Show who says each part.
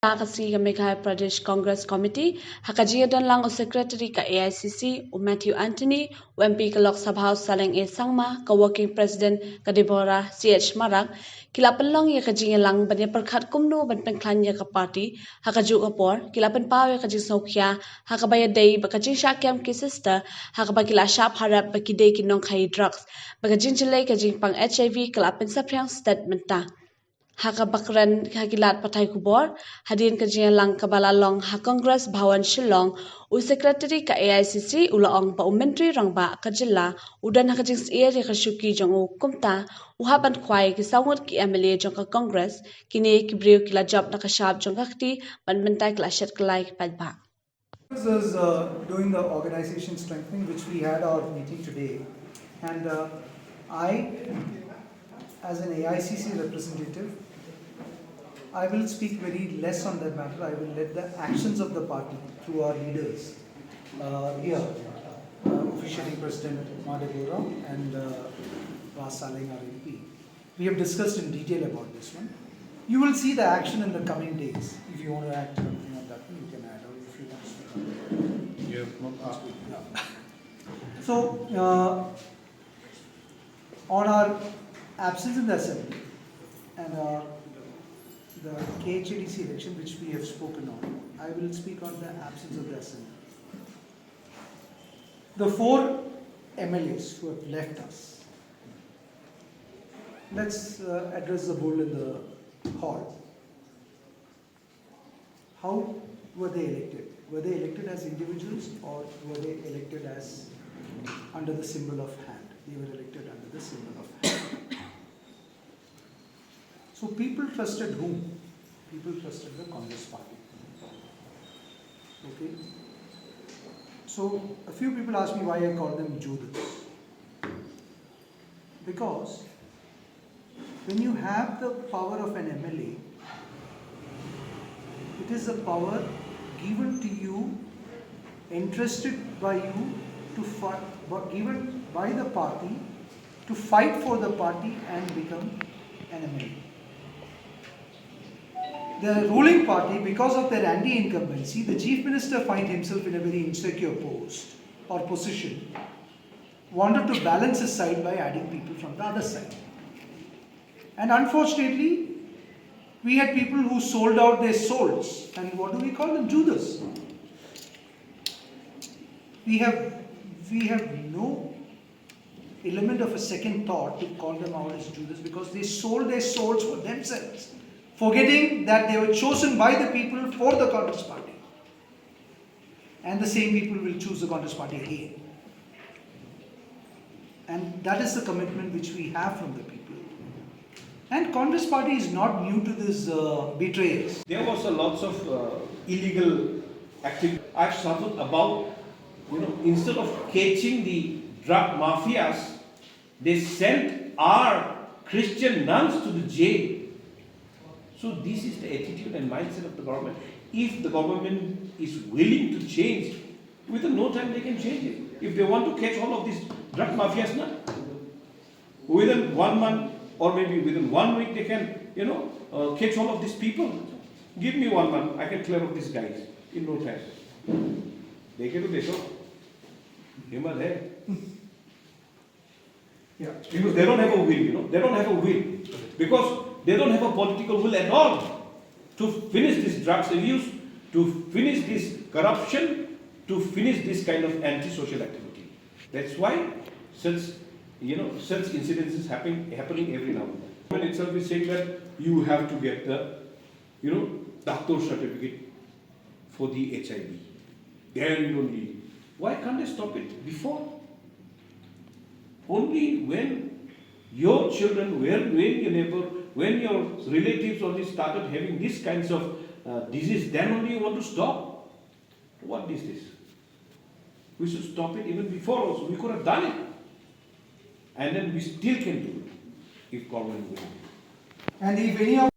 Speaker 1: Kasi Meghalaya Pradesh Congress Committee, hakajiyadan lang o Secretary ka AICC, o Matthew Anthony, o MP ka Lok Sabha Saleng A Sangma, ka Working President ka Deborah CH Marag, kilapan lang ya kajiya lang banya perkhat kumno ban pengklan ya ka party, hakaju kapor, kilapan pao ya kajing sokya, hakabaya day bakajing syakyam ki sister, hakabagila syap harap bakide kinong kai drugs, bakajing jelay kajing pang HIV kilapan saprang statement ta. Hakabakran hakilat patai kubor hadin kajian lang kabalalong ha Congress Bhawan Shillong u Secretary ka AICC ulaong pa menteri rangba ka jilla udan hakajing siya ka syuki jong u kumta u haban kwai ki sawot ki MLA jong ka Congress kini kibriu kila job na kashab jong kakti ban mentai kila shet kalai padba.
Speaker 2: This is doing the organization strengthening, which we had our meeting today, and I, as an AICC representative, I will speak very less on that matter. I will let the actions of the party through our leaders here, officiating President Madhegura and Saleng our MP. We have discussed in detail about this one. You will see the action in the coming days. If you want to add something on that one, you can add, or if you want to speak on that.
Speaker 3: You have not asked me.
Speaker 2: So, on our absence in the assembly and the KHADC election, which we have spoken on, I will speak on the absence of the assembly. The 4 MLAs who have left us, let's address the bull in the hall. How were they elected? Were they elected as individuals, or were they elected as under the symbol of hand? They were elected under the symbol of hand. So people trusted whom? People trusted the Congress party. Okay. So a few people ask me why I call them Judas. Because when you have the power of an MLA, it is a power given to you, entrusted by you to fight, given by the party to fight for the party and become an MLA. The ruling party, because of their anti-incumbency, the chief minister finds himself in a very insecure post or position, wanted to balance his side by adding people from the other side. And unfortunately, we had people who sold out their souls, and what do we call them? Judas. We have no element of a second thought to call them out as Judas, because they sold their souls for themselves, forgetting that they were chosen by the people for the Congress party. And the same people will choose the Congress party again. And that is the commitment which we have from the people. And Congress party is not new to this betrayals.
Speaker 3: There was a lots of illegal activity. I've suffered about, instead of catching the drug mafias, they sent our Christian nuns to the jail. So this is the attitude and mindset of the government. If the government is willing to change, within no time they can change it. If they want to catch all of these drug mafias, within 1 month or maybe within 1 week they can, catch all of these people. Give me 1 month, I can clear up these guys in no time. Dekhe to dekho, himmat hai.
Speaker 2: Yeah.
Speaker 3: Because they don't have a will, they don't have a will. Because they don't have a political will at all to finish this drugs abuse, to finish this corruption, to finish this kind of anti-social activity. That's why such incidents is happening every now and then. The government itself is saying that you have to get the, doctor certificate for the HIV. Then only. Why can't they stop it before? Only when your children, when your neighbor, when your relatives only started having these kinds of disease, then only you want to stop. What is this? We should stop it even before also. We could have done it. And then we still can do it if government will.
Speaker 2: And if any of